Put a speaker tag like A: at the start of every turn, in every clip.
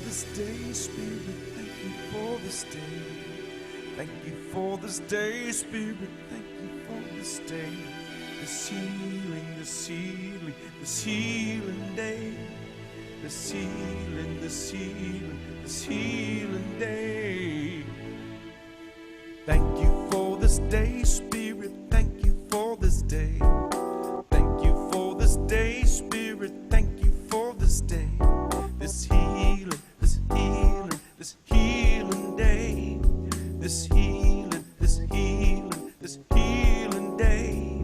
A: this day, Spirit. Thank you for this day. Thank you for this day, Spirit. Thank you for this day. This healing, this healing, this healing day. This healing, this healing, this healing day. Thank you for this day, Spirit. Thank you for this day. Thank you for this day, Spirit. Thank you for this day. This healing, this healing, this healing day. This healing, this healing, this healing day.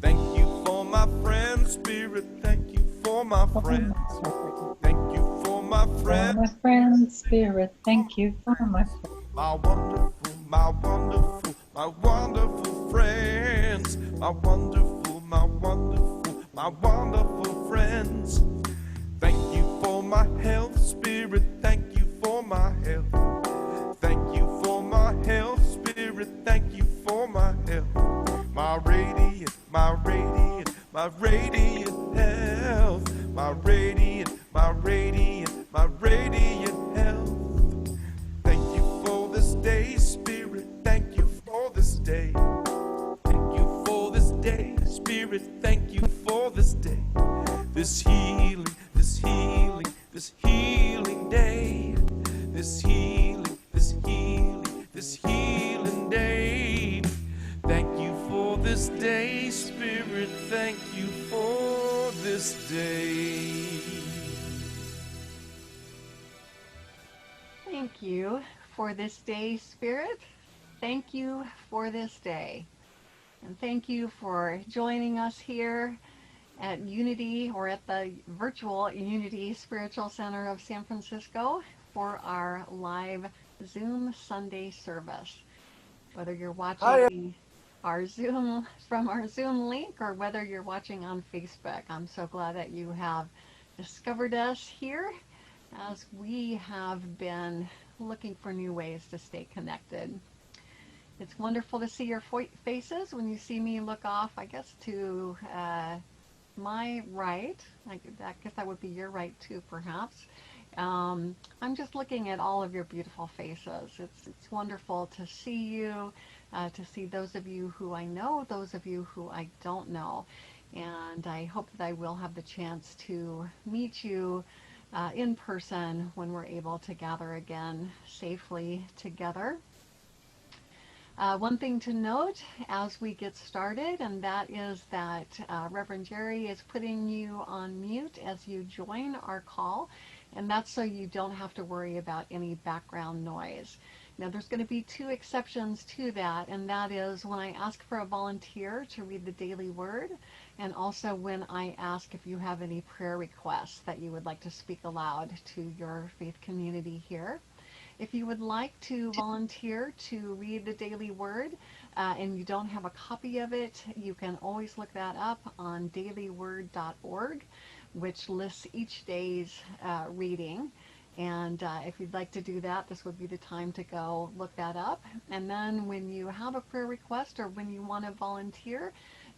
A: Thank you for my friends, Spirit. Thank you for my friends. Thank you for my friends.
B: My friends, Spirit, thank you for my friends.
A: My wonderful, my wonderful, my wonderful friends. My wonderful, my wonderful, my wonderful friends. Thank you for my health, Spirit. Thank you for my health. Thank you for my health, Spirit. Thank you for my health. My radiant, my radiant, my radiant health. My radiant, my radiant, my radiant health. Thank you for this day, Spirit. Thank you for this day. Thank you for this day, Spirit. Thank you for this day. This healing, this healing, this healing day. This healing, this healing, this healing day. Thank you for this day, Spirit. Thank you for this day.
C: Thank you for this day, Spirit. Thank you for this day. And thank you for joining us here at Unity, or at the virtual Unity Spiritual Center of San Francisco, for our live Zoom Sunday service. Whether you're watching our Zoom from our Zoom link, or whether you're watching on Facebook, I'm so glad that you have discovered us here, as we have been looking for new ways to stay connected. It's wonderful to see your faces. When you see me look off, I guess, to my right, I guess that would be your right too, perhaps. I'm just looking at all of your beautiful faces. It's wonderful to see you, to see those of you who I know, those of you who I don't know. And I hope that I will have the chance to meet you in person when we're able to gather again safely together. One thing to note as we get started, and that is that Reverend Jerry is putting you on mute as you join our call, and that's so you don't have to worry about any background noise. Now, there's going to be two exceptions to that, and that is when I ask for a volunteer to read the daily word, and also when I ask if you have any prayer requests that you would like to speak aloud to your faith community here. If you would like to volunteer to read the daily word and you don't have a copy of it, you can always look that up on dailyword.org, which lists each day's reading. And if you'd like to do that, this would be the time to go look that up. And then when you have a prayer request or when you want to volunteer,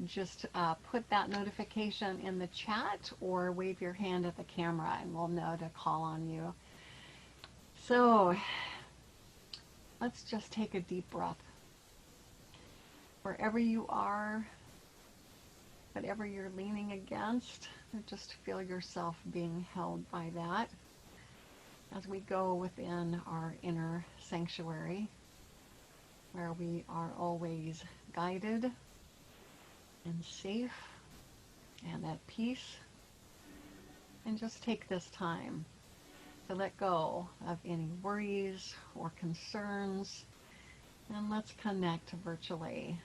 C: just put that notification in the chat or wave your hand at the camera and we'll know to call on you. So let's just take a deep breath. Wherever you are, whatever you're leaning against, just feel yourself being held by that as we go within our inner sanctuary, where we are always guided and safe and at peace. And just take this time to let go of any worries or concerns, and let's connect virtually.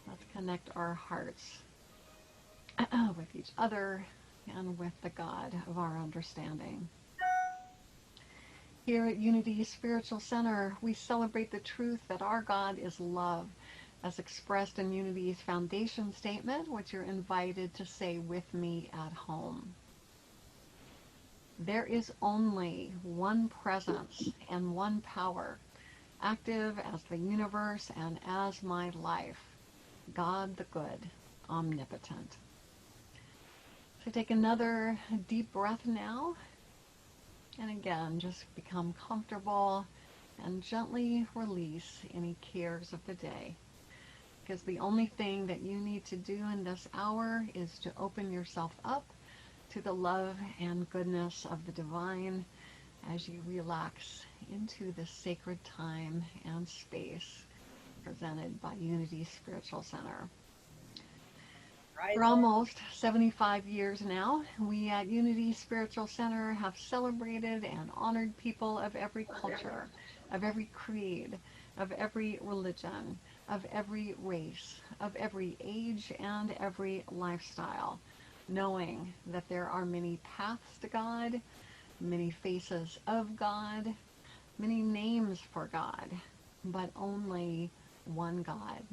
C: Let's connect our hearts with each other and with the God of our understanding. Here at Unity Spiritual Center, we celebrate the truth that our God is love, as expressed in Unity's foundation statement, which you're invited to say with me at home. There is only one presence and one power, active as the universe and as my life, God the good, omnipotent. So take another deep breath now, And again, just become comfortable and gently release any cares of the day. Because the only thing that you need to do in this hour is to open yourself up to the love and goodness of the divine as you relax into this sacred time and space presented by Unity Spiritual Center. For almost 75 years now, we at Unity Spiritual Center have celebrated and honored people of every culture, of every creed, of every religion, of every race, of every age, and every lifestyle, knowing that there are many paths to God, many faces of God, many names for God, but only one God.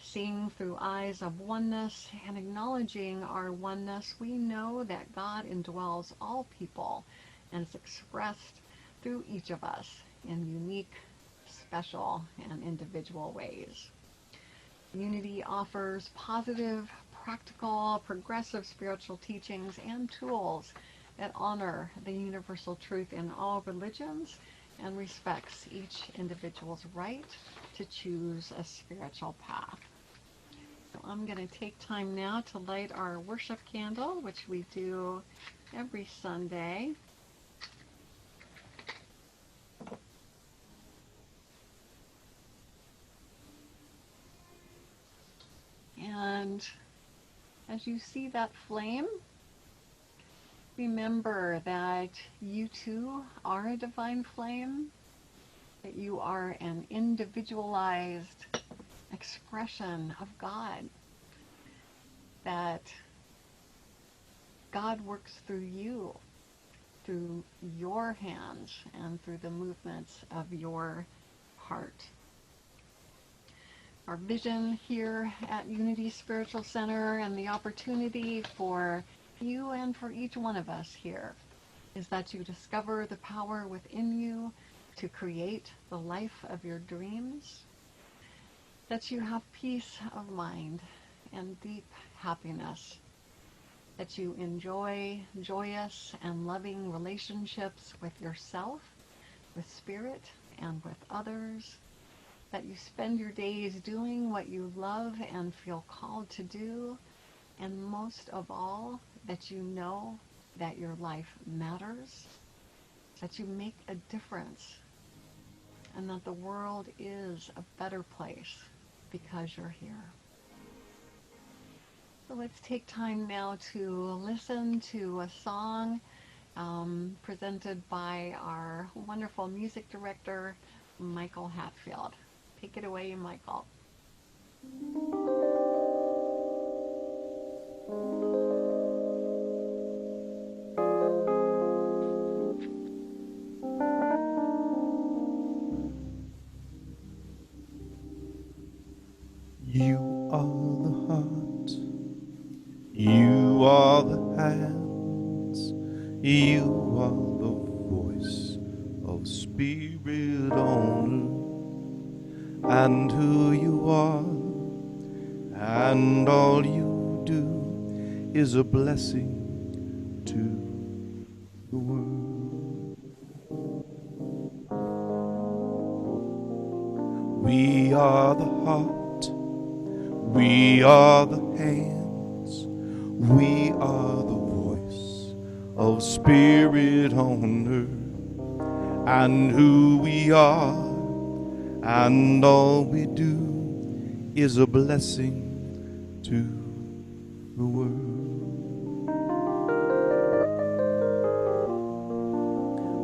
C: Seeing through eyes of oneness and acknowledging our oneness, we know that God indwells all people and is expressed through each of us in unique, special, and individual ways. Unity offers positive, practical, progressive spiritual teachings and tools that honor the universal truth in all religions and respects each individual's right to choose a spiritual path. So I'm going to take time now to light our worship candle, which we do every Sunday. And as you see that flame, remember that you too are a divine flame, that you are an individualized expression of God, that God works through you, through your hands, and through the movements of your heart. Our vision here at Unity Spiritual Center and the opportunity for you and for each one of us here is that you discover the power within you to create the life of your dreams, that you have peace of mind and deep happiness, that you enjoy joyous and loving relationships with yourself, with spirit, and with others, that you spend your days doing what you love and feel called to do, and most of all, that you know that your life matters, that you make a difference, and that the world is a better place because you're here. So let's take time now to listen to a song presented by our wonderful music director, Michael Hatfield. Take it away, Michael.
A: You are the heart, you are the hands, you are the voice of spirit on earth, and who you are, and all you do is a blessing to the world. We are the heart, we are the hands, we are the voice of spirit on earth, and who we are and all we do is a blessing to the world.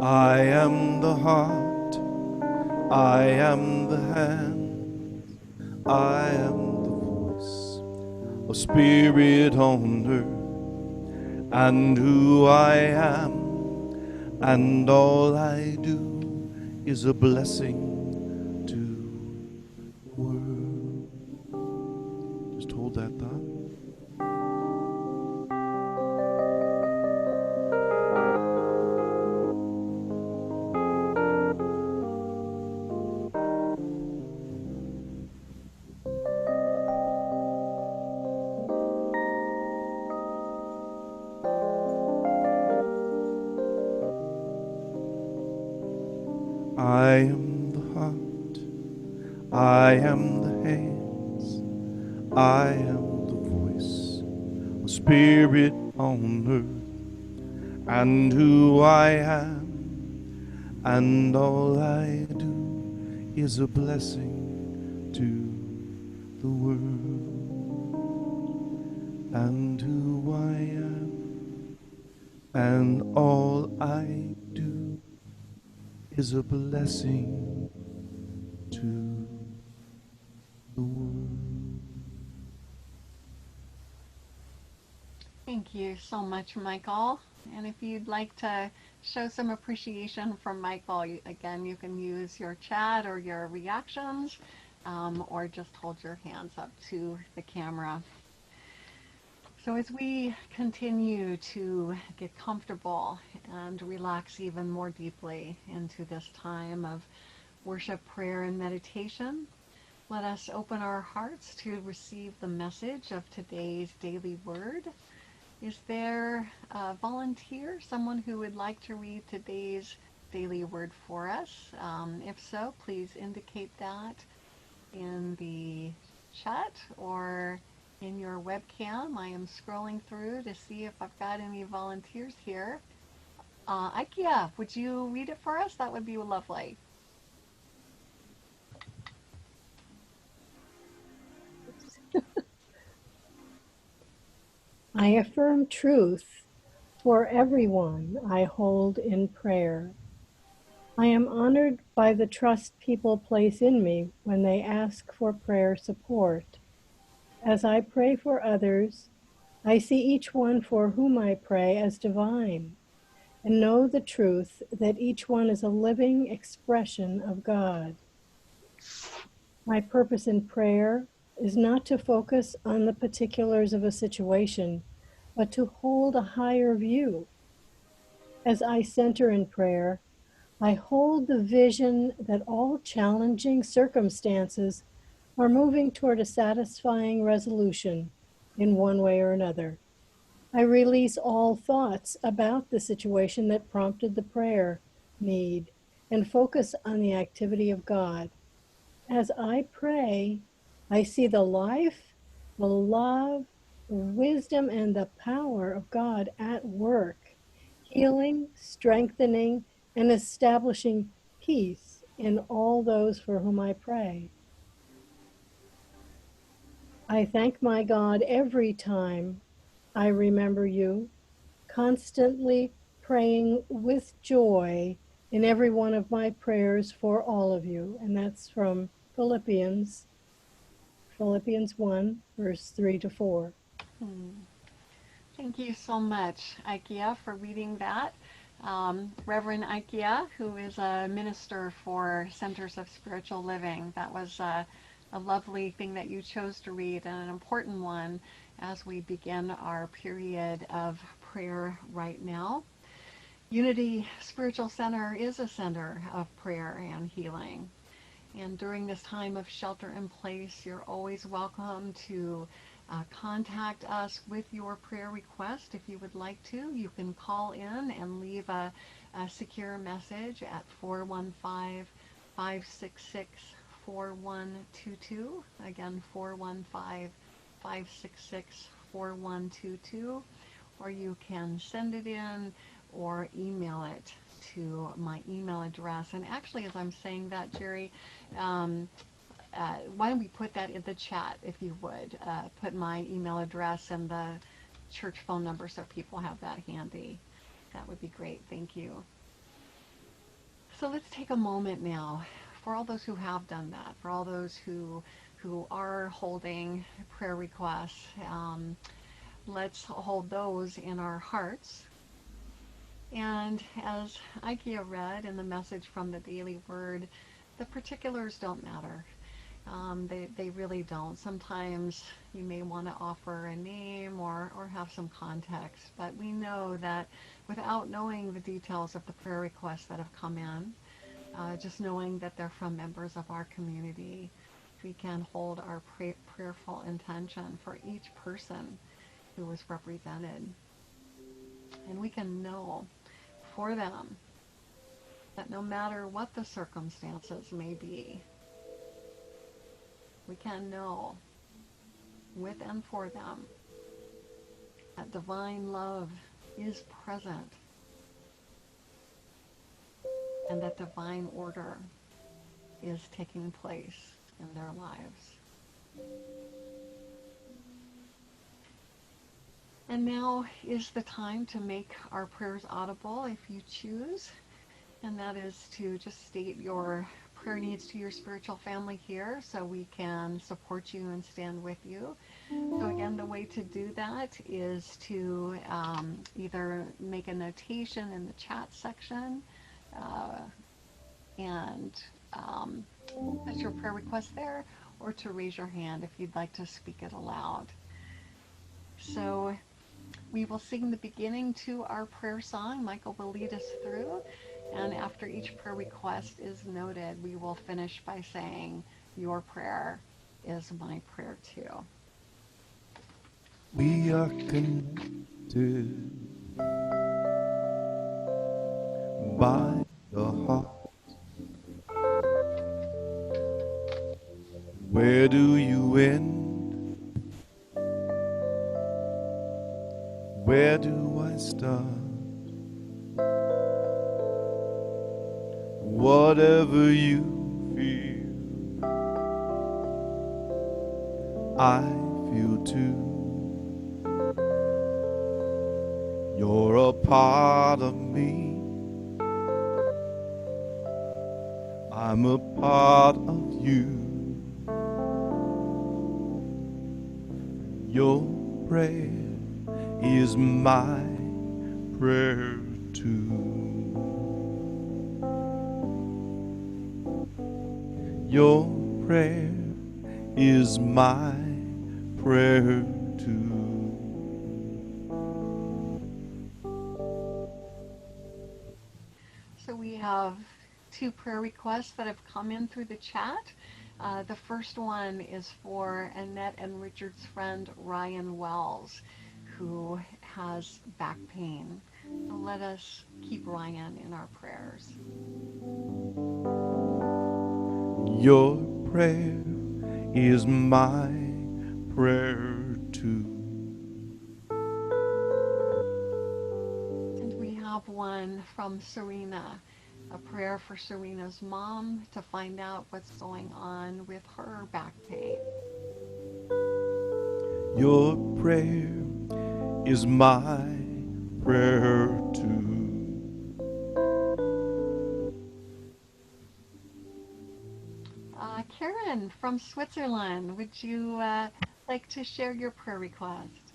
A: I am the heart, I am the hand, I am the voice of spirit on earth, and who I am and all I do is a blessing to the world. Just hold that thought. I am the heart, I am the hands, I am the voice, a spirit on earth, and who I am, and all I do is a blessing to the world, and who I am, and all I do is a blessing to the world.
C: Thank you so much, Michael. And if you'd like to show some appreciation from Michael, again, you can use your chat or your reactions, or just hold your hands up to the camera. So as we continue to get comfortable and relax even more deeply into this time of worship, prayer, and meditation, let us open our hearts to receive the message of today's daily word. Is there a volunteer, someone who would like to read today's daily word for us? If so, please indicate that in the chat or in your webcam. I am scrolling through to see if I've got any volunteers here. Ikea, would you read it for us? That would be lovely.
D: I affirm truth for everyone I hold in prayer. I am honored by the trust people place in me when they ask for prayer support. As I pray for others, I see each one for whom I pray as divine and know the truth that each one is a living expression of God. My purpose in prayer is not to focus on the particulars of a situation, but to hold a higher view. As I center in prayer, I hold the vision that all challenging circumstances are moving toward a satisfying resolution in one way or another. I release all thoughts about the situation that prompted the prayer need and focus on the activity of God. As I pray, I see the life, the love, the wisdom, and the power of God at work, healing, strengthening, and establishing peace in all those for whom I pray. I thank my God every time I remember you, constantly praying with joy in every one of my prayers for all of you. And that's from Philippians 1, verse 3 to 4.
C: Thank you so much, Ikea, for reading that. Reverend Ikea, who is a minister for Centers of Spiritual Living. That was a lovely thing that you chose to read, and an important one as we begin our period of prayer right now. Unity Spiritual Center is a center of prayer and healing. And during this time of shelter in place, you're always welcome to contact us with your prayer request. If you would like to, you can call in and leave a secure message at 415-566-4122. Again, 415-566-4122. Or you can send it in or email it to my email address. And actually, as I'm saying that, Jerry, why don't we put that in the chat, if you would, put my email address and the church phone number so people have that handy. That would be great. Thank you. So let's take a moment now for all those who have done that, for all those who are holding prayer requests. Let's hold those in our hearts. And as Ikea read in the message from the Daily Word, the particulars don't matter. They really don't. Sometimes you may want to offer a name or have some context, but we know that without knowing the details of the prayer requests that have come in, just knowing that they're from members of our community, we can hold our prayerful intention for each person who is represented. And we can know for them that no matter what the circumstances may be, we can know with and for them that divine love is present and that divine order is taking place in their lives. And now is the time to make our prayers audible if you choose, and that is to just state your prayer needs to your spiritual family here so we can support you and stand with you. So again, the way to do that is to either make a notation in the chat section uh, and put your prayer request there, or to raise your hand if you'd like to speak it aloud. So we will sing the beginning to our prayer song. Michael will lead us through, and after each prayer request is noted, we will finish by saying, "Your prayer is my prayer too."
A: We are connected by the heart. Where do you end? Where do I start? Whatever you feel, I feel too. You're a part of me, I'm a part of you. Your prayer is my prayer too. Your prayer is my prayer too.
C: So we have two prayer requests that have come in through the chat. The first one is for Annette and Richard's friend Ryan Wells, who has back pain. So let us keep Ryan in our prayers.
A: Your prayer is my prayer too.
C: And we have one from Serena, a prayer for Serena's mom to find out what's going on with her back pain.
A: Your prayer is my prayer too.
C: Karen from Switzerland, would you like to share your prayer request?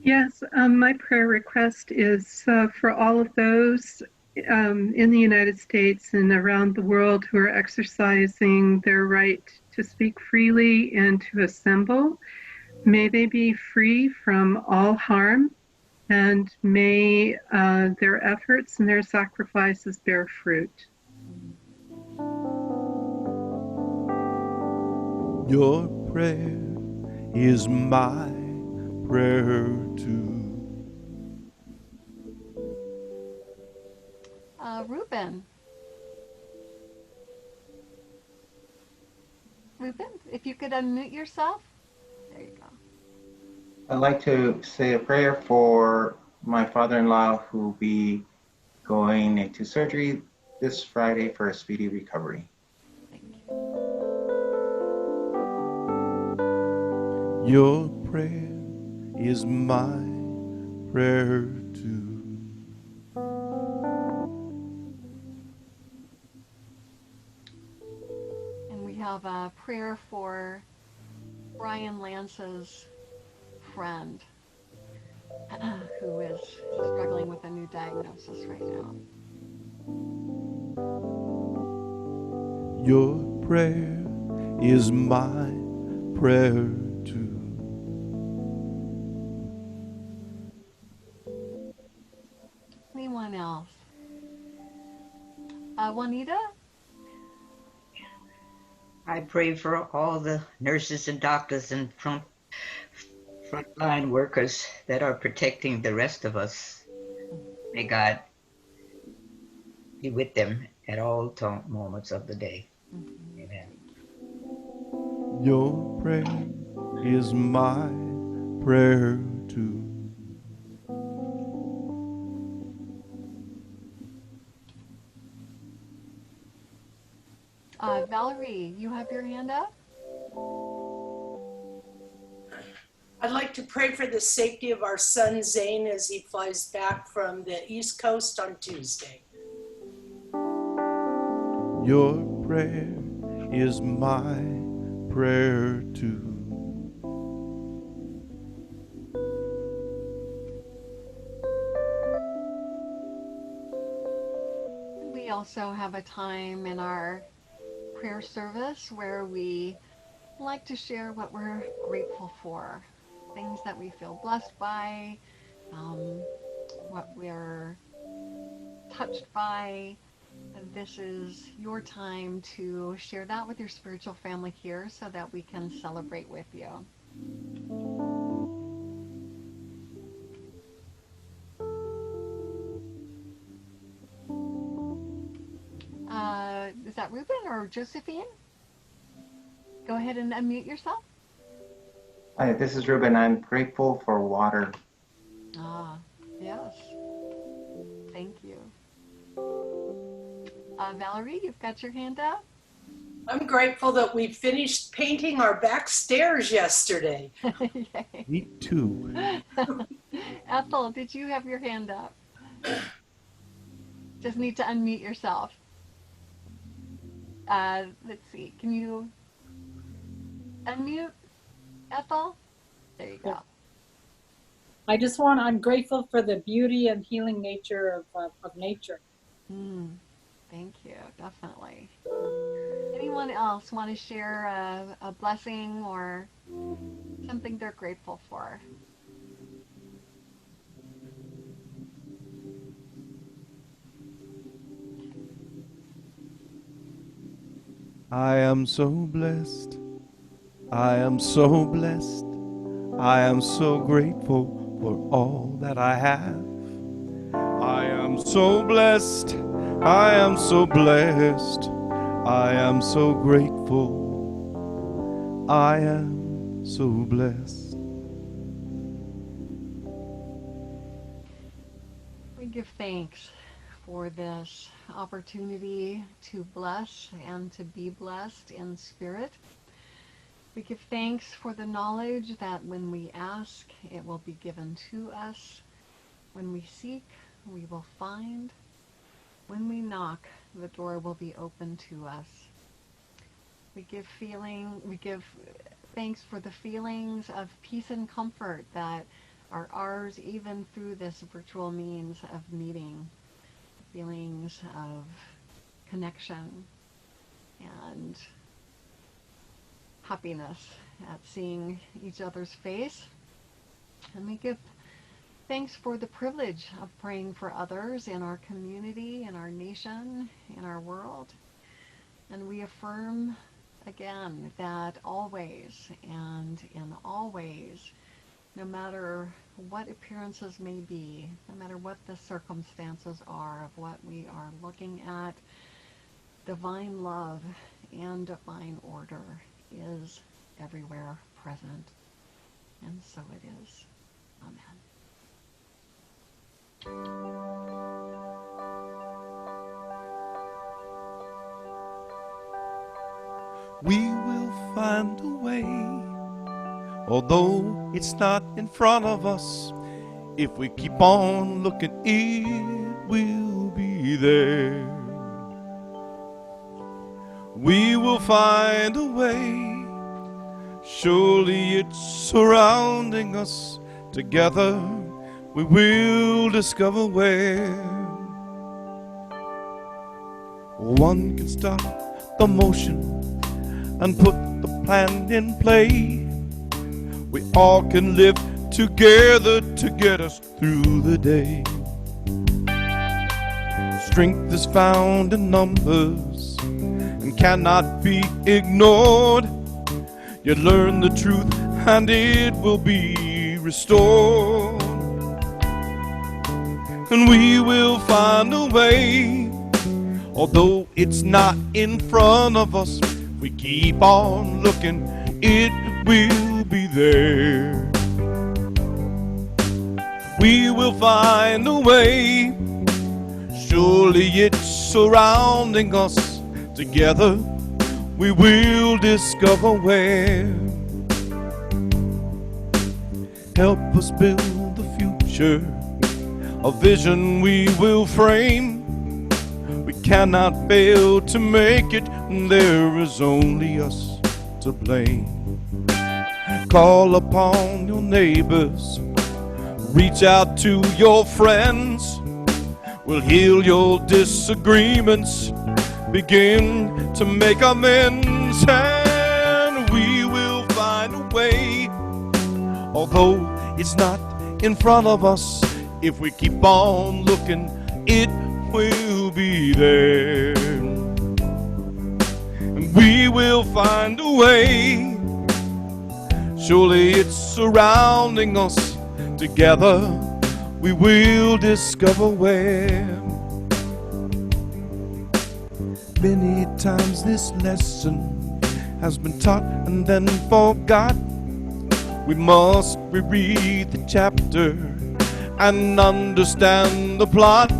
E: Yes, my prayer request is for all of those in the United States and around the world who are exercising their right to speak freely and to assemble. May they be free from all harm, and may their efforts and their sacrifices bear fruit.
A: Your prayer is my prayer too.
C: Ruben. Ruben, if you could unmute yourself. There you go.
F: I'd like to say a prayer for my father-in-law who will be going into surgery this Friday for a speedy recovery.
C: Thank you.
A: Your prayer is my prayer too.
C: And we have a prayer for Brian Lance's friend who is struggling with a new diagnosis right now.
A: Your prayer is my prayer too.
C: Anyone else? Juanita?
G: I pray for all the nurses and doctors and frontline workers that are protecting the rest of us. May God be with them at all moments of the day. Amen.
A: Your prayer is my prayer too.
C: Valerie, you have your hand up?
H: I'd like to pray for the safety of our son Zane as he flies back from the East Coast on Tuesday.
A: Your prayer is my prayer too.
C: We also have a time in our prayer service where we like to share what we're grateful for, things that we feel blessed by, what we're touched by. This is your time to share that with your spiritual family here so that we can celebrate with you. Is that Ruben or Josephine? Go ahead and unmute yourself.
F: Hi, this is Ruben. I'm grateful for water.
C: Ah, yes. Thank you. Valerie, you've got your hand up.
H: I'm grateful that we finished painting our back stairs yesterday.
C: Yay.
A: Me too.
C: Ethel, did you have your hand up? Just need to unmute yourself. Let's see. Can you unmute, Ethel? There you go.
B: I'm grateful for the beauty and healing nature of nature.
C: Thank you, definitely. Anyone else want to share a blessing or something they're grateful for?
A: I am so blessed. I am so blessed. I am so grateful for all that I have. I am so blessed. I am so blessed. I am so grateful. I am so blessed.
C: We give thanks for this opportunity to bless and to be blessed in spirit. We give thanks for the knowledge that when we ask, it will be given to us. When we seek, we will find. When we knock, the door will be open to us. We give thanks for the feelings of peace and comfort that are ours even through this virtual means of meeting. Feelings of connection and happiness at seeing each other's face. And we give thanks for the privilege of praying for others in our community, in our nation, in our world. And we affirm again that always and in all ways, no matter what appearances may be, no matter what the circumstances are of what we are looking at, divine love and divine order is everywhere present. And so it is. Amen.
A: We will find a way, although it's not in front of us. If we keep on looking, it will be there. We will find a way, surely it's surrounding us. Together we will discover where. One can stop the motion and put the plan in play. We all can live together to get us through the day. Strength is found in numbers and cannot be ignored. You learn the truth and it will be restored. And we will find a way Although it's not in front of us, we keep on looking, it will be there. We will find a way, surely it's surrounding us. Together we will discover where. Help us build the future, a vision we will frame. We cannot fail to make it, there is only us to blame. Call upon your neighbors, reach out to your friends. We'll heal your disagreements, begin to make amends, and we will find a way. Although it's not in front of us, if we keep on looking, it will be there. And we will find a way, surely it's surrounding us. Together we will discover where. Many times this lesson has been taught and then forgot. We must reread the chapter and understand the plot.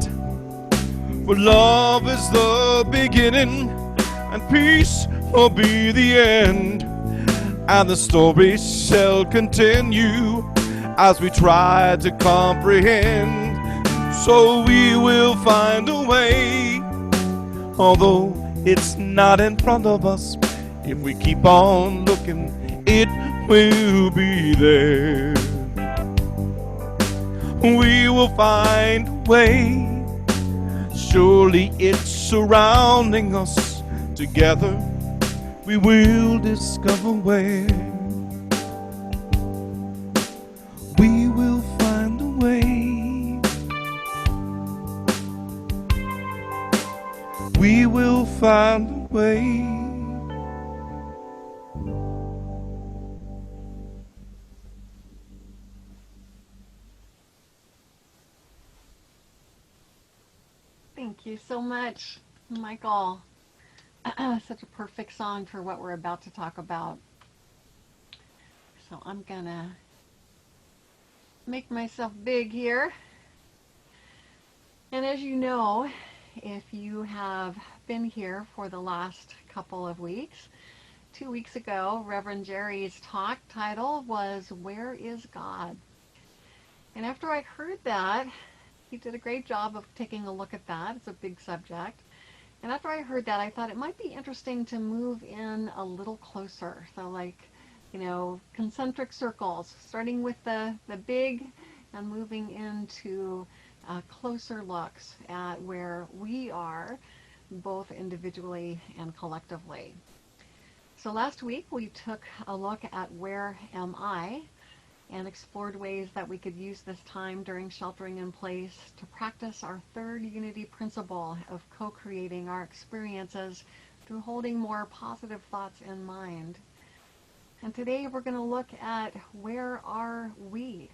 A: For love is the beginning and peace will be the end. And the story shall continue as we try to comprehend. So we will find a way, although it's not in front of us. If we keep on looking, it will be there. We will find a way, surely it's surrounding us. Together we will discover where. We will find a way. We will find a way.
C: Thank you so much, Michael. Such a perfect song for what we're about to talk about. So I'm gonna make myself big here. And as you know, if you have been here for the last couple of weeks, 2 weeks ago, Reverend Jerry's talk title was, "Where is God?" And after I heard that, he did a great job of taking a look at that. It's a big subject. And after I heard that, I thought it might be interesting to move in a little closer. So like, concentric circles, starting with the big and moving into closer looks at where we are, both individually and collectively. So last week we took a look at where am I, and explored ways that we could use this time during sheltering in place to practice our third unity principle of co-creating our experiences through holding more positive thoughts in mind. And today we're going to look at where are we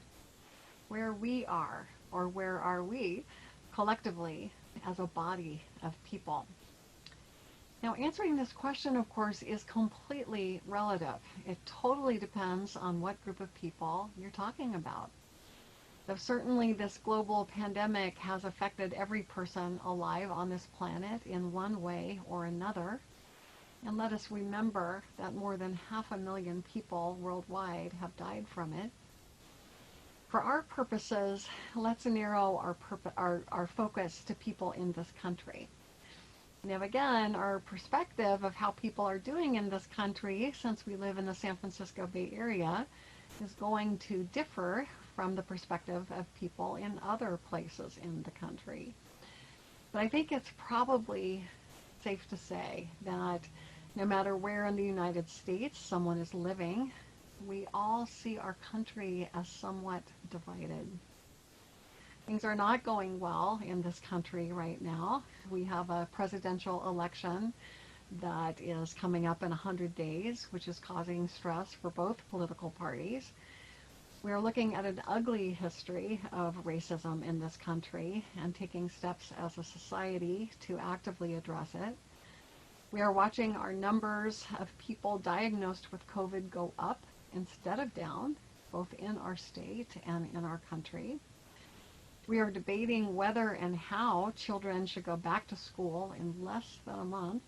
C: are, or where are we collectively as a body of people. Now, answering this question, of course, is completely relative. It totally depends on what group of people you're talking about. Though certainly this global pandemic has affected every person alive on this planet in one way or another. And let us remember that more than 500,000 people worldwide have died from it. For our purposes, let's narrow our focus to people in this country. Now again, our perspective of how people are doing in this country, since we live in the San Francisco Bay Area, is going to differ from the perspective of people in other places in the country. But I think it's probably safe to say that no matter where in the United States someone is living, we all see our country as somewhat divided. Things are not going well in this country right now. We have a presidential election that is coming up in 100 days, which is causing stress for both political parties. We are looking at an ugly history of racism in this country and taking steps as a society to actively address it. We are watching our numbers of people diagnosed with COVID go up instead of down, both in our state and in our country. We are debating whether and how children should go back to school in less than a month.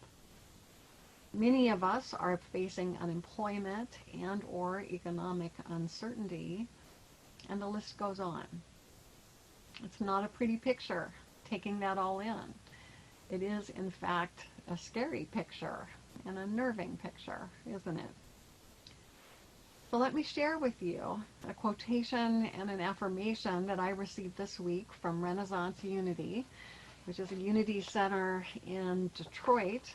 C: Many of us are facing unemployment and or economic uncertainty, and the list goes on. It's not a pretty picture, taking that all in. It is, in fact, a scary picture, an unnerving picture, isn't it? So let me share with you a quotation and an affirmation that I received this week from Renaissance Unity, which is a Unity Center in Detroit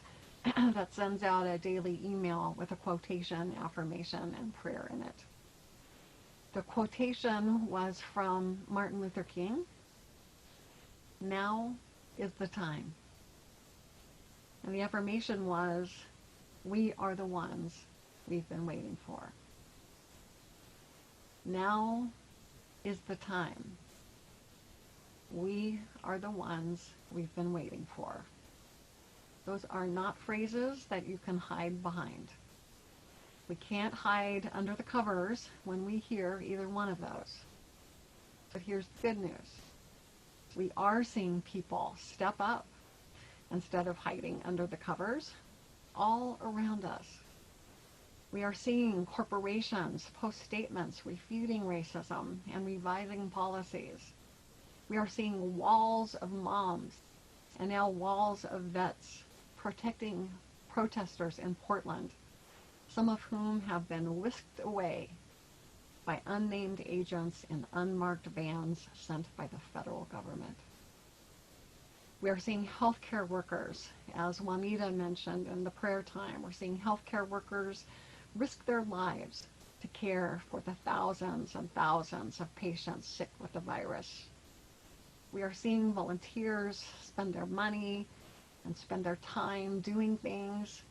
C: that sends out a daily email with a quotation, affirmation, and prayer in it. The quotation was from Martin Luther King. Now is the time. And the affirmation was, we are the ones we've been waiting for. Now is the time. We are the ones we've been waiting for. Those are not phrases that you can hide behind. We can't hide under the covers when we hear either one of those. But here's the good news. We are seeing people step up instead of hiding under the covers all around us. We are seeing corporations post statements refuting racism and revising policies. We are seeing walls of moms and now walls of vets protecting protesters in Portland, some of whom have been whisked away by unnamed agents in unmarked vans sent by the federal government. We are seeing healthcare workers, as Juanita mentioned in the prayer time, we're seeing healthcare workers risk their lives to care for the thousands and thousands of patients sick with the virus. We are seeing volunteers spend their money and spend their time doing things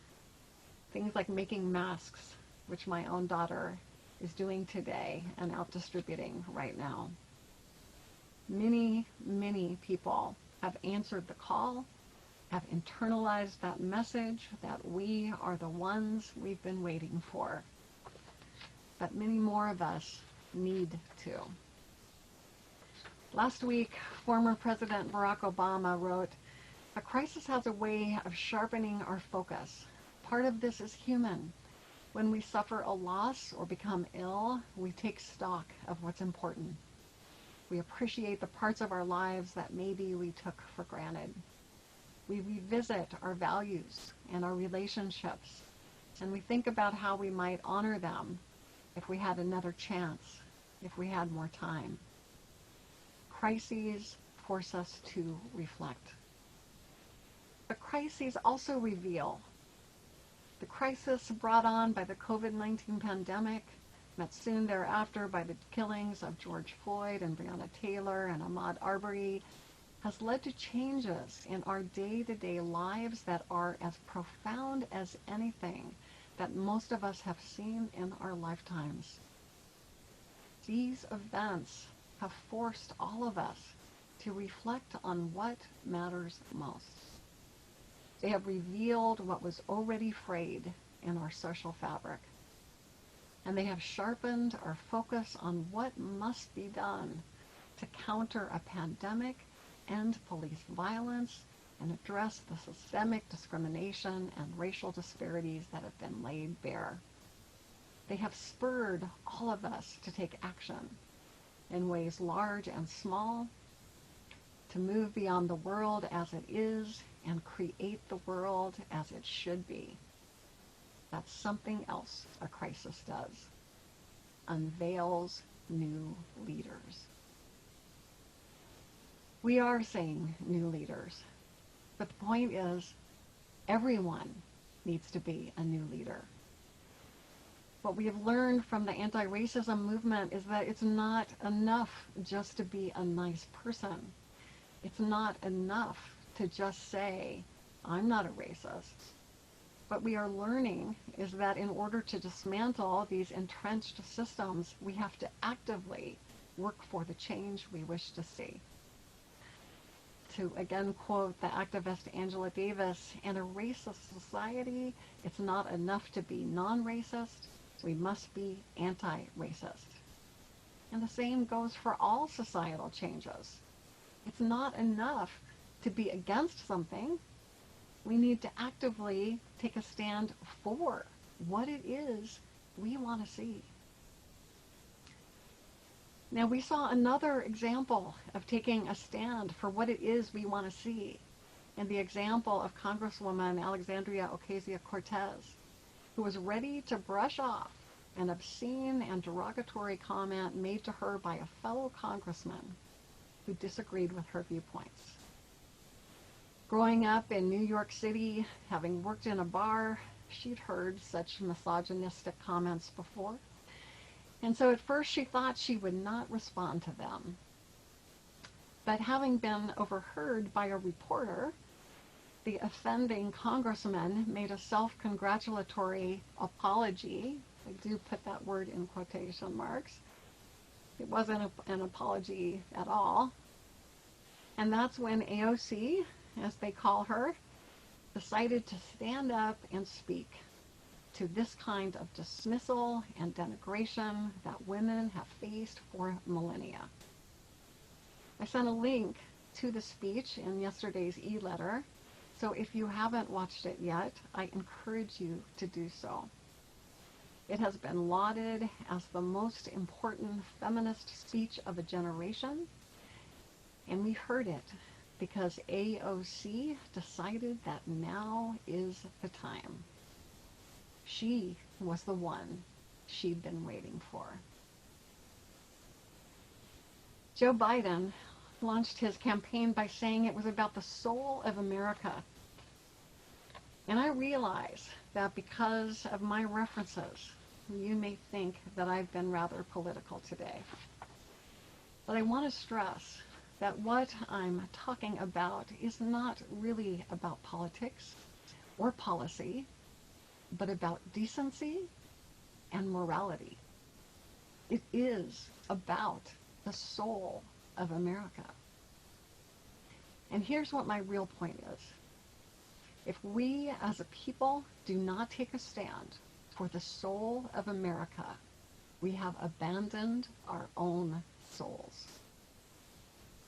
C: like making masks, which my own daughter is doing today and out distributing right now. Many, many people have answered the call, have internalized that message that we are the ones we've been waiting for. But many more of us need to. Last week, former President Barack Obama wrote, "A crisis has a way of sharpening our focus. Part of this is human. When we suffer a loss or become ill, we take stock of what's important. We appreciate the parts of our lives that maybe we took for granted. We revisit our values and our relationships, and we think about how we might honor them if we had another chance, if we had more time. Crises force us to reflect. But crises also reveal. The crisis brought on by the COVID-19 pandemic, met soon thereafter by the killings of George Floyd and Breonna Taylor and Ahmaud Arbery, has led to changes in our day-to-day lives that are as profound as anything that most of us have seen in our lifetimes. These events have forced all of us to reflect on what matters most. They have revealed what was already frayed in our social fabric, and they have sharpened our focus on what must be done to counter a pandemic, end police violence, and address the systemic discrimination and racial disparities that have been laid bare. They have spurred all of us to take action in ways large and small, to move beyond the world as it is and create the world as it should be. That's something else a crisis does. Unveils new leaders. We are seeing new leaders, but the point is, everyone needs to be a new leader. What we have learned from the anti-racism movement is that it's not enough just to be a nice person. It's not enough to just say, I'm not a racist. What we are learning is that in order to dismantle these entrenched systems, we have to actively work for the change we wish to see. To again quote the activist Angela Davis, in a racist society, it's not enough to be non-racist, we must be anti-racist. And the same goes for all societal changes. It's not enough to be against something. We need to actively take a stand for what it is we want to see. Now, we saw another example of taking a stand for what it is we want to see in the example of Congresswoman Alexandria Ocasio-Cortez, who was ready to brush off an obscene and derogatory comment made to her by a fellow congressman who disagreed with her viewpoints. Growing up in New York City, having worked in a bar, she'd heard such misogynistic comments before. And so at first she thought she would not respond to them. But having been overheard by a reporter, the offending congressman made a self-congratulatory apology. I do put that word in quotation marks. It wasn't an apology at all. And that's when AOC, as they call her, decided to stand up and speak to this kind of dismissal and denigration that women have faced for millennia. I sent a link to the speech in yesterday's e-letter, so if you haven't watched it yet, I encourage you to do so. It has been lauded as the most important feminist speech of a generation, and we heard it because AOC decided that now is the time. She was the one she'd been waiting for. Joe Biden launched his campaign by saying it was about the soul of America. And I realize that because of my references, you may think that I've been rather political today. But I want to stress that what I'm talking about is not really about politics or policy, but about decency and morality. It is about the soul of America. And here's what my real point is. If we as a people do not take a stand for the soul of America, we have abandoned our own souls.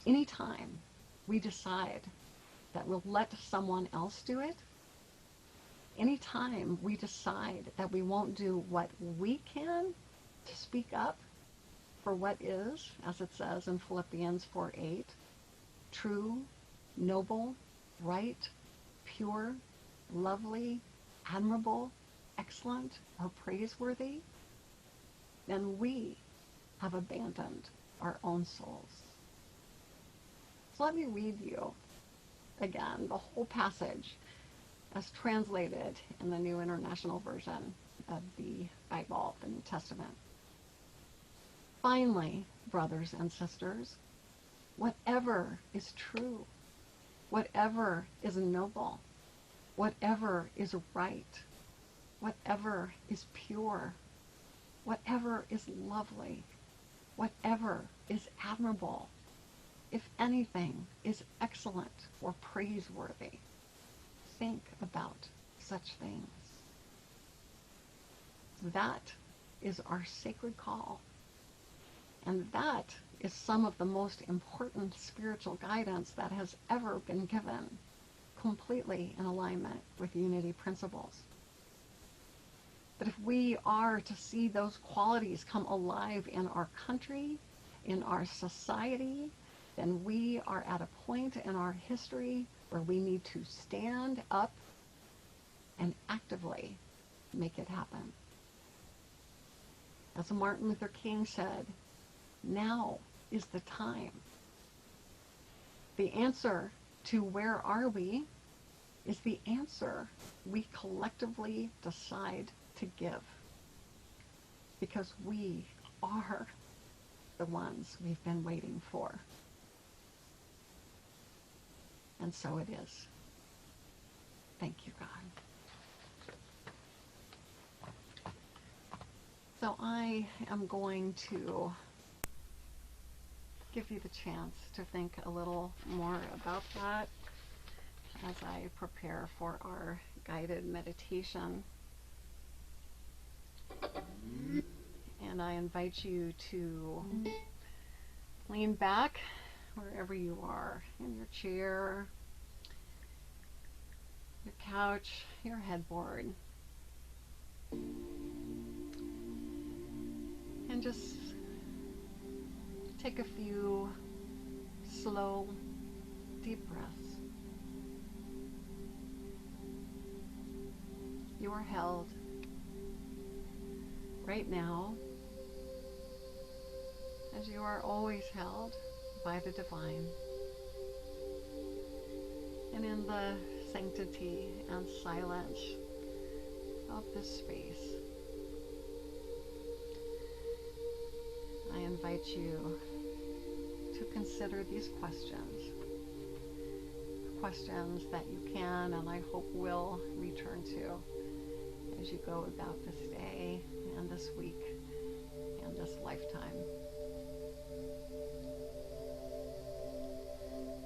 C: Anytime we decide that we'll let someone else do it, anytime we decide that we won't do what we can to speak up for what is, as it says in Philippians 4:8, true, noble, right, pure, lovely, admirable, excellent, or praiseworthy, then we have abandoned our own souls. So let me read you again the whole passage as translated in the New International Version of the Bible, the New Testament. Finally, brothers and sisters, whatever is true, whatever is noble, whatever is right, whatever is pure, whatever is lovely, whatever is admirable, if anything is excellent or praiseworthy, think about such things. That is our sacred call. And that is some of the most important spiritual guidance that has ever been given, completely in alignment with unity principles. But if we are to see those qualities come alive in our country, in our society, then we are at a point in our history where we need to stand up and actively make it happen. As Martin Luther King said, now is the time. The answer to where are we is the answer we collectively decide to give. Because we are the ones we've been waiting for. And so it is. Thank you, God. So I am going to give you the chance to think a little more about that as I prepare for our guided meditation. And I invite you to lean back wherever you are, in your chair, your couch, your headboard. And just take a few slow, deep breaths. You are held right now, as you are always held by the divine. And in the sanctity and silence of this space, I invite you to consider these questions that you can and I hope will return to as you go about this day and this week and this lifetime.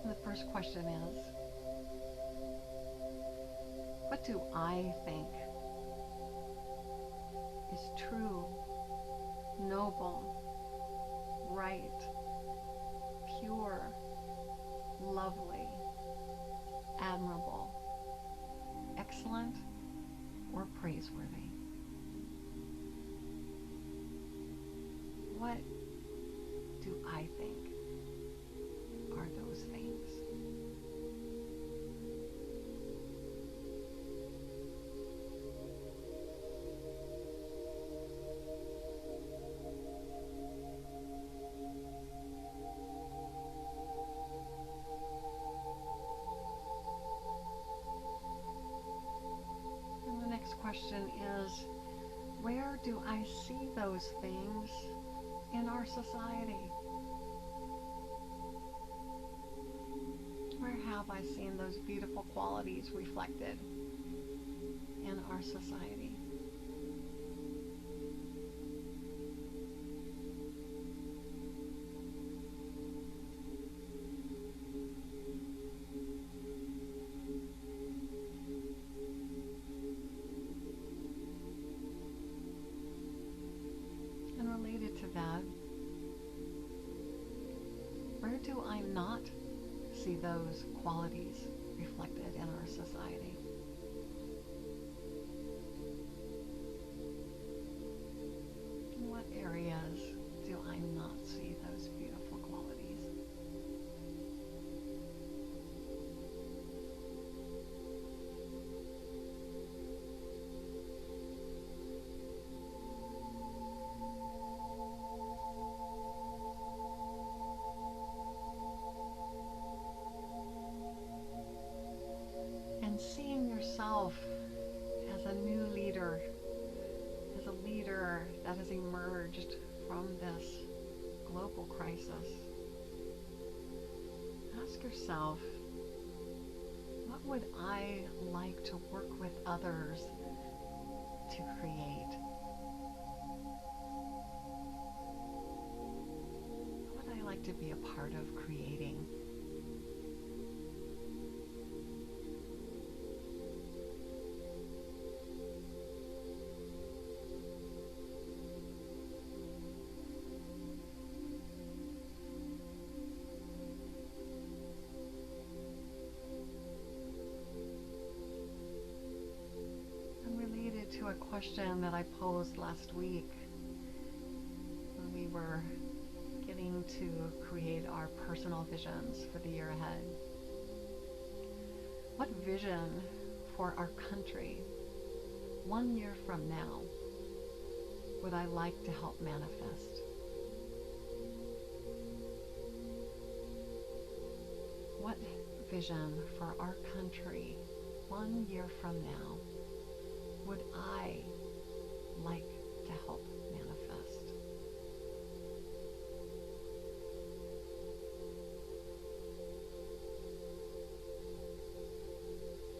C: And the first question is, what do I think is true, noble, right, pure, lovely, admirable, excellent, or praiseworthy? What do I think are those things? And the next question is, where do I see those things in our society? Where have I seen those beautiful qualities reflected in our society? And related to that, where do I not see those qualities reflected in our society? In what areas do I not see those beautiful qualities? And seeing yourself as a new leader, as a leader that has emerged from this global crisis, ask yourself, what would I like to work with others to create? What would I like to be a part of creating? To a question that I posed last week when we were getting to create our personal visions for the year ahead. What vision for our country 1 year from now would I like to help manifest? What vision for our country 1 year from now would I like to help manifest?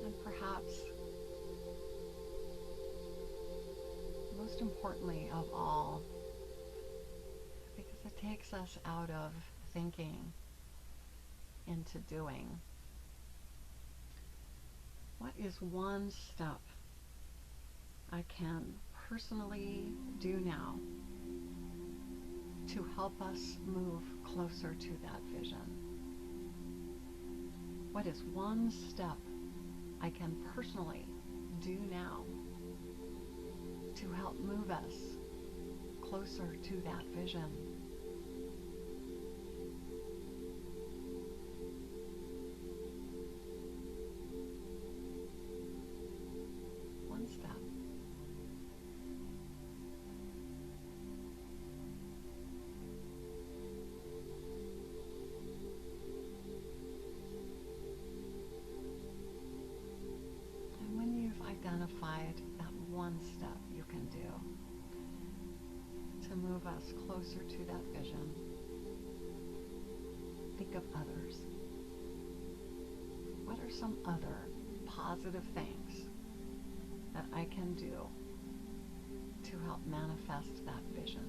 C: And perhaps most importantly of all, because it takes us out of thinking into doing. What is one step I can personally do now to help us move closer to that vision? What is one step I can personally do now to help move us closer to that vision? One step. And when you've identified that one step you can do to move us closer to that vision, think of others. What are some other positive things that I can do to help manifest that vision?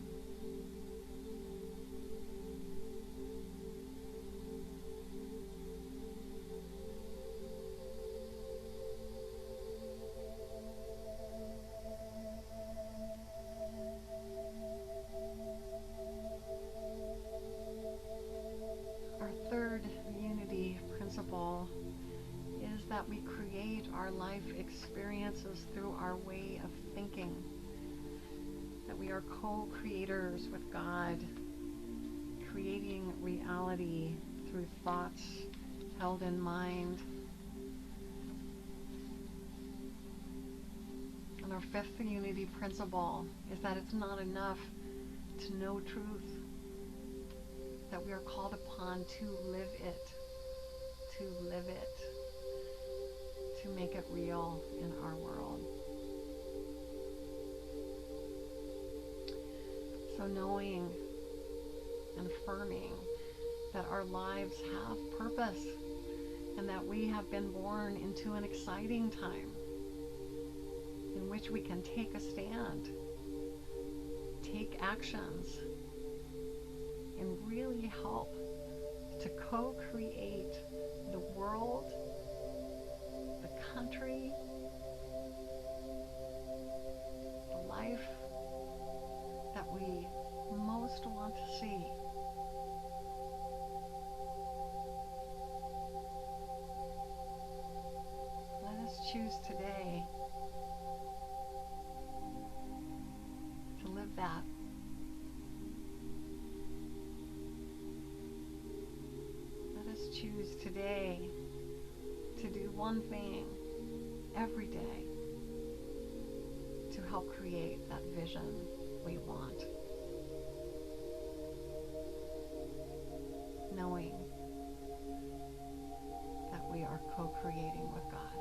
C: Our third unity principle is that we create our life experiences through our way of thinking, that we are co-creators with God, creating reality through thoughts held in mind. And our fifth unity principle is that it's not enough to know truth, that we are called upon to live it, to make it real in our world. So knowing and affirming that our lives have purpose and that we have been born into an exciting time in which we can take a stand, take actions, and really help to co-create the world, the country, the life that we most want to see. Let us choose today to live that. Let us choose today to do one thing every day to help create that vision we want. Knowing that we are co-creating with God.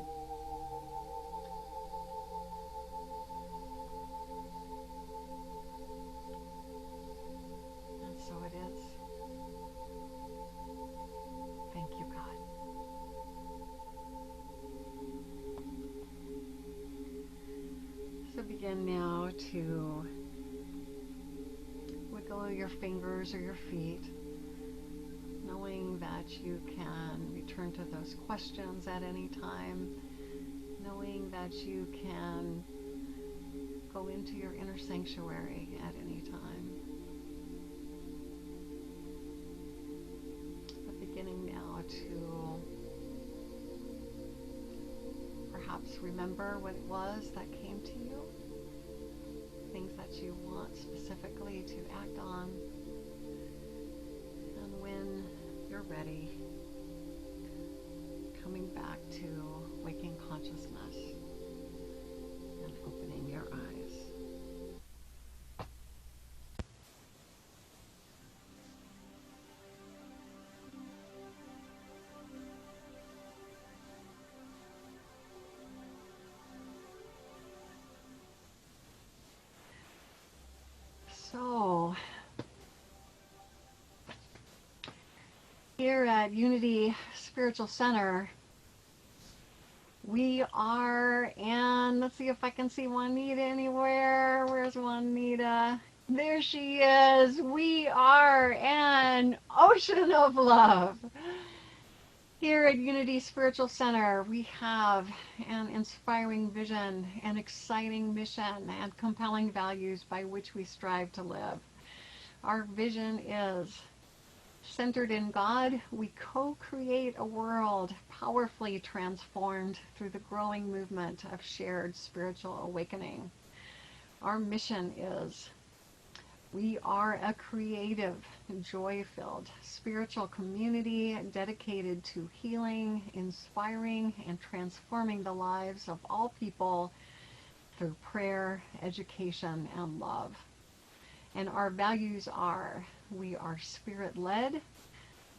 C: And so it is. Thank you, God. So begin now to wiggle your fingers or your feet, knowing that you can return to those questions at any time, knowing that you can go into your inner sanctuary at any time. But beginning now to perhaps remember what it was that came to you, things that you want specifically to act on, and when you're ready, coming back to waking consciousness and opening your eyes. So, here at Unity Spiritual Center, We are, and let's see if I can see Juanita anywhere. Where's Juanita? There she is. We are an ocean of love. Here at Unity Spiritual Center, we have an inspiring vision, an exciting mission, and compelling values by which we strive to live. Our vision is centered in God. We co-create a world powerfully transformed through the growing movement of shared spiritual awakening. Our mission is we are a creative, joy-filled spiritual community dedicated to healing, inspiring, and transforming the lives of all people through prayer, education, and love. And our values are, we are spirit-led,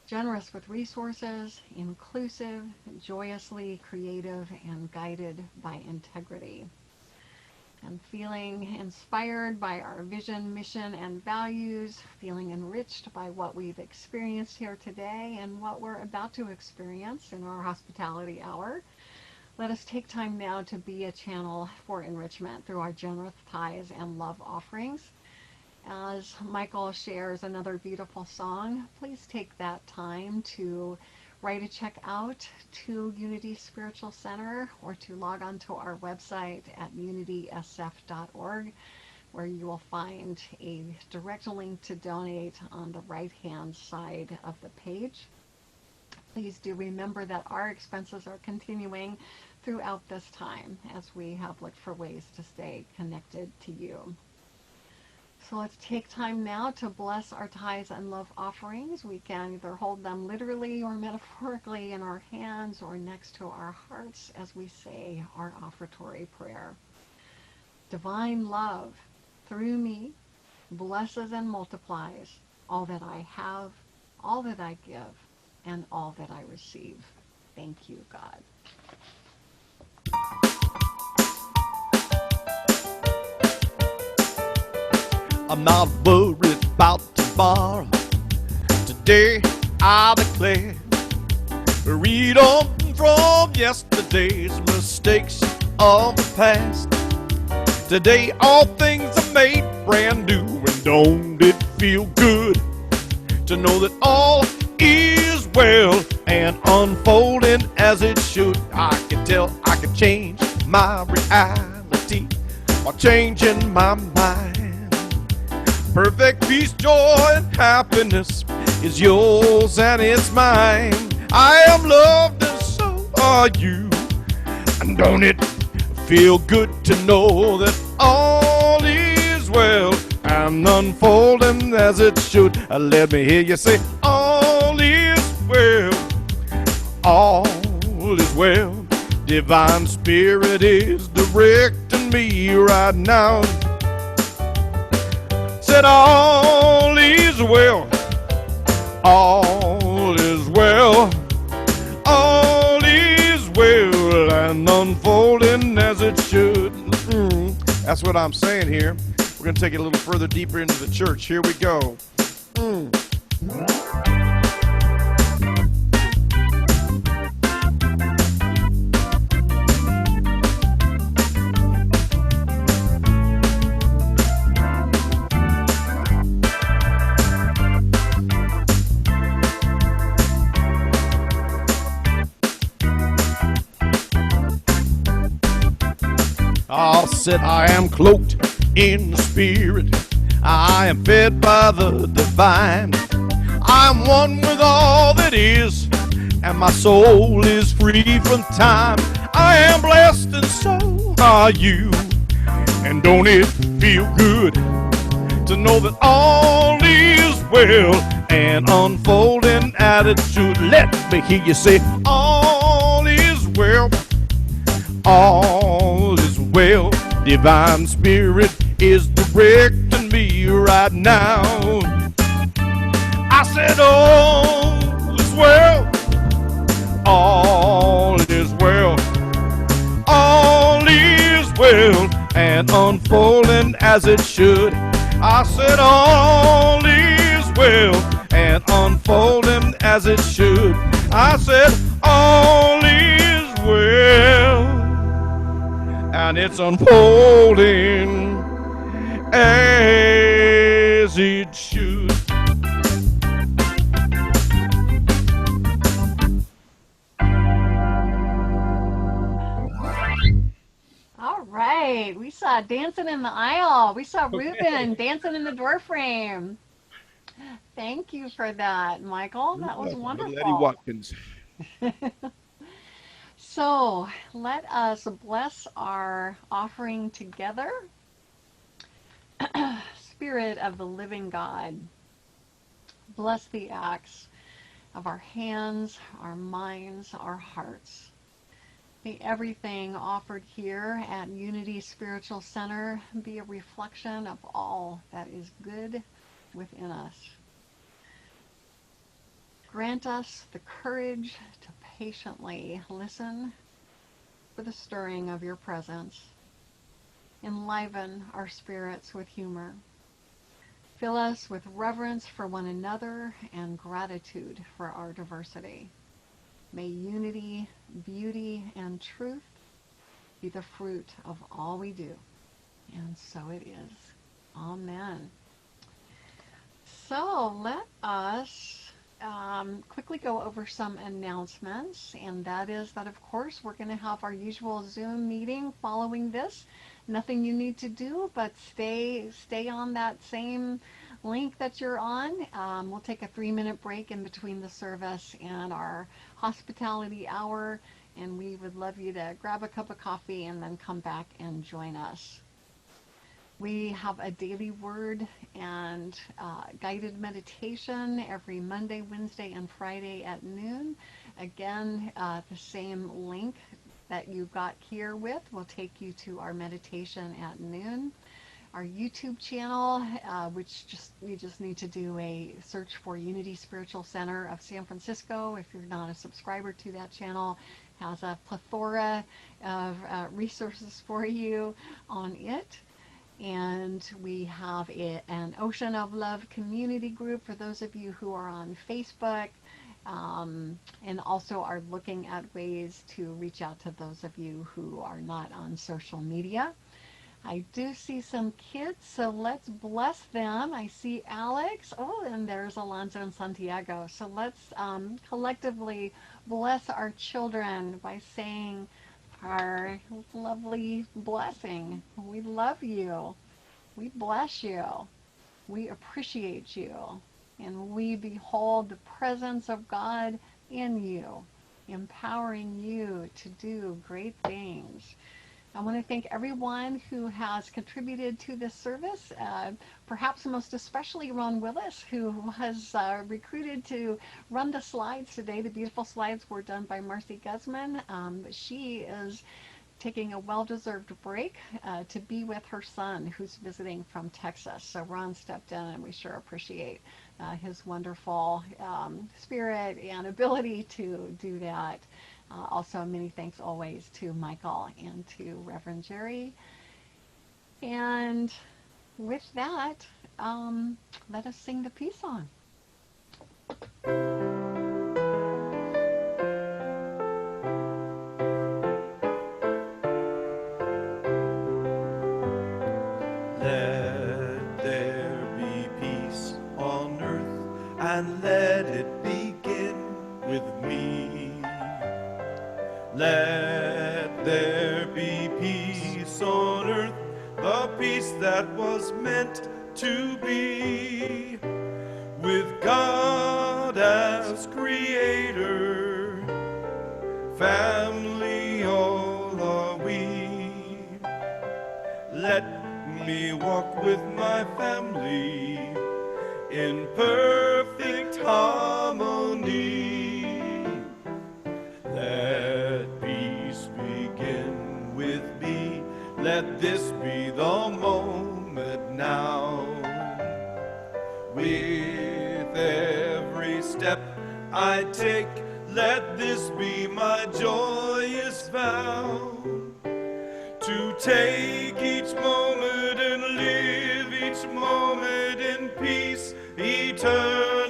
C: generous with resources, inclusive, joyously creative, and guided by integrity. And feeling inspired by our vision, mission, and values, feeling enriched by what we've experienced here today and what we're about to experience in our hospitality hour, let us take time now to be a channel for enrichment through our generous tithes and love offerings. As Michael shares another beautiful song, please take that time to write a check out to Unity Spiritual Center or to log on to our website at unitysf.org, where you will find a direct link to donate on the right-hand side of the page. Please do remember that our expenses are continuing throughout this time as we have looked for ways to stay connected to you. So let's take time now to bless our tithes and love offerings. We can either hold them literally or metaphorically in our hands or next to our hearts as we say our offertory prayer. Divine love, through me, blesses and multiplies all that I have, all that I give, and all that I receive. Thank you, God.
A: I'm not worried about tomorrow. Today I declare, read on from yesterday's mistakes of the past. Today all things are made brand new, and don't it feel good to know that all is well and unfolding as it should. I can tell I can change my reality while changing my mind. Perfect peace, joy, and happiness is yours and it's mine. I am loved and so are you. And don't it feel good to know that all is well and unfolding as it should? Let me hear you say, all is well, all is well. Divine Spirit is directing me right now. Said all is well, all is well, all is well and unfolding as it should. That's what I'm saying here. We're going to take it a little further deeper into the church. Here we go. All said I am cloaked in the Spirit. I am fed by the divine. I am one with all that is, and my soul is free from time. I am blessed and so are you. And don't it feel good to know that all is well and unfolding attitude? Let me hear you say, all is well, all is well. Divine Spirit is directing me right now. I said all is well, all is well, all is well and unfolding as it should. I said all is well and unfolding as it should. I said all is well. and it's unfolding as it should.
C: All right. We saw Dancing in the Aisle. We saw Ruben dancing in the door frame. Thank you for that, Michael. That was
A: Little Eddie
C: wonderful.
A: Watkins.
C: So let us bless our offering together. Spirit of the living God, bless the acts of our hands, our minds, our hearts. May everything offered here at Unity Spiritual Center be a reflection of all that is good within us. Grant us the courage to patiently listen for the stirring of your presence. Enliven our spirits with humor. Fill us with reverence for one another and gratitude for our diversity. May unity, beauty, and truth be the fruit of all we do. And so it is. Amen. So let us quickly go over some announcements, and that is that, of course, we're going to have our usual Zoom meeting following this. Nothing you need to do, but stay on that same link that you're on. We'll take a 3-minute break in between the service and our hospitality hour, and we would love you to grab a cup of coffee and then come back and join us. We have a daily word and guided meditation every Monday, Wednesday, and Friday at noon. Again, the same link that you got here with will take you to our meditation at noon. Our YouTube channel, you just need to do a search for Unity Spiritual Center of San Francisco. If you're not a subscriber to that channel, has a plethora of resources for you on it. And we have an Ocean of Love community group for those of you who are on Facebook, and also are looking at ways to reach out to those of you who are not on social media. I do see some kids, so let's bless them. I see Alex. Oh, and there's Alonzo and Santiago. So let's collectively bless our children by saying our lovely blessing. We love you. We bless you. We appreciate you. And we behold the presence of God in you, empowering you to do great things. I want to thank everyone who has contributed to this service, perhaps most especially Ron Willis, who was recruited to run the slides today. The beautiful slides were done by Marcy Guzman. She is taking a well-deserved break to be with her son, who's visiting from Texas. So Ron stepped in, and we sure appreciate his wonderful spirit and ability to do that. Also, many thanks always to Michael and to Reverend Jerry. And with that, let us sing the peace song.
A: Let there be peace on earth, and let it begin with me. Let there be peace on earth, the peace that was meant to be, with God as creator, family all are we. Let me walk with my family in perfect harmony. Let peace begin with me. Let this be the moment now. With every step I take, let this be my joyous vow. To take each moment and live each moment in peace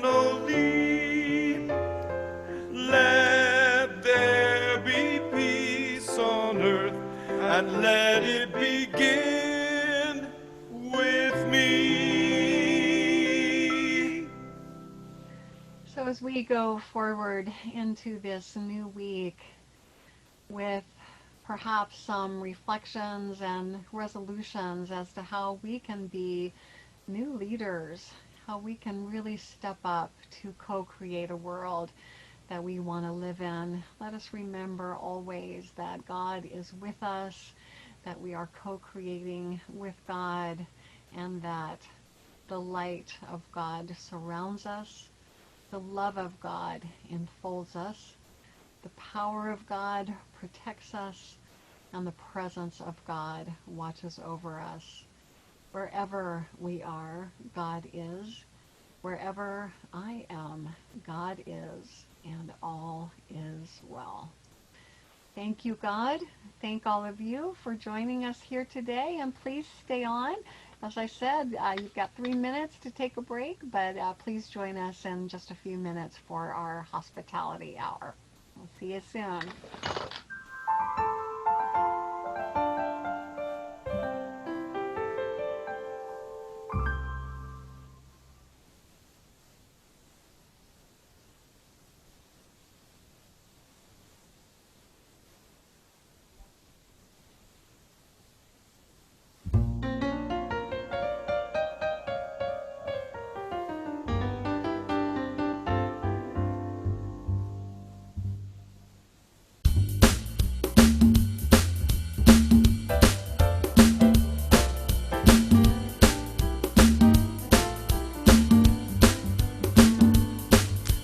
A: eternally. Let there be peace on earth, and let begin with me.
C: So as we go forward into this new week with perhaps some reflections and resolutions as to how we can be new leaders, how we can really step up to co-create a world that we want to live in, let us remember always that God is with us, that we are co-creating with God, and that the light of God surrounds us, the love of God enfolds us, the power of God protects us, and the presence of God watches over us. Wherever we are, God is. Wherever I am, God is, and all is well. Thank you, God. Thank all of you for joining us here today, and please stay on. As I said, you've got 3 minutes to take a break, but please join us in just a few minutes for our hospitality hour. We'll see you soon.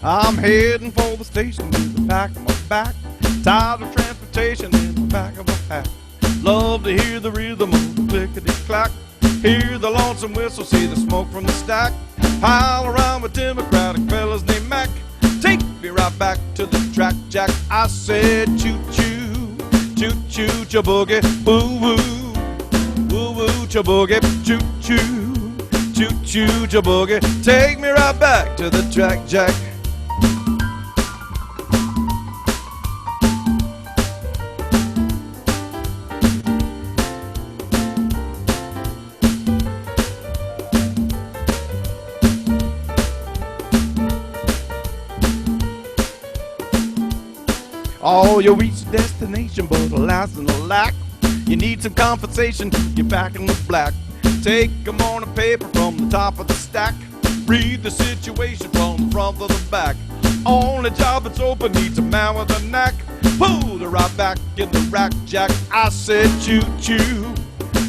A: I'm heading for the station with the pack on my back, tired of transportation in the back of my pack. Love to hear the rhythm of the clickety-clack, hear the lonesome whistle, see the smoke from the stack. Pile around with Democratic fellas named Mac, take me right back to the track, Jack. I said choo-choo, choo-choo, cha-boogie, woo-woo, woo-woo, cha-boogie, choo-choo, choo-choo, cha-boogie, take me right back to the track, Jack. Oh, you reach the destination, but alas and alack, you need some compensation to get back in the black. Take a morning paper from the top of the stack, read the situation from the front to the back. Only job that's open needs a man with a knack. Pull the right back in the rack, Jack. I said choo-choo,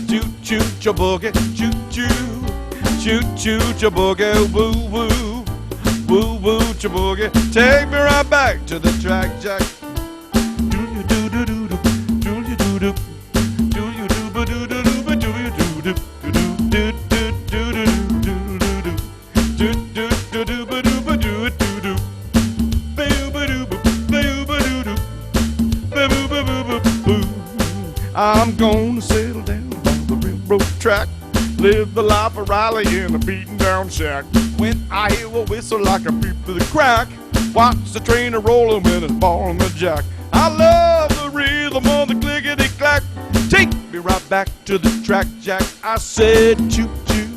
A: choo-choo, cha-boogie, choo-choo, choo-choo, cha-boogie, woo-woo, woo-woo, cha-boogie, take me right back to the track, Jack. I'm gonna settle down on the railroad track, live the life of Riley in a beaten down shack. When I hear a whistle like a beep to the crack, watch the train a-rollin' when it's ballin' the jack. I love the rhythm of the clickety-clack, take me right back to the track, Jack. I said choo-choo,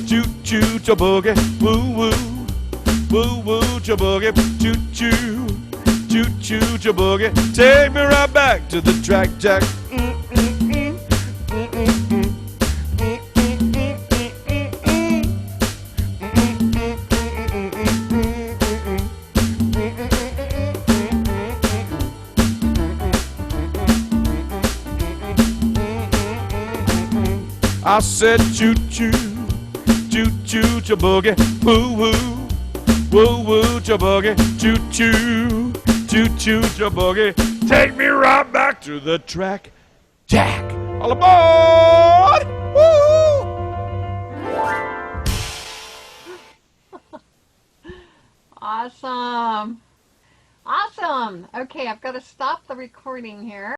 A: choo-choo, cha-boogie, woo-woo, woo-woo, cha-boogie, choo-choo, choo-choo, cha-boogie, take me right back to the track, Jack. I said choo-choo, choo-choo, cha-boogie, woo-woo, woo-woo, cha-boogie, choo-choo, choo-choo, cha-boogie, take me right back to the track, Jack. All aboard! Woo!
C: Awesome. Awesome. Okay, I've got to stop the recording here.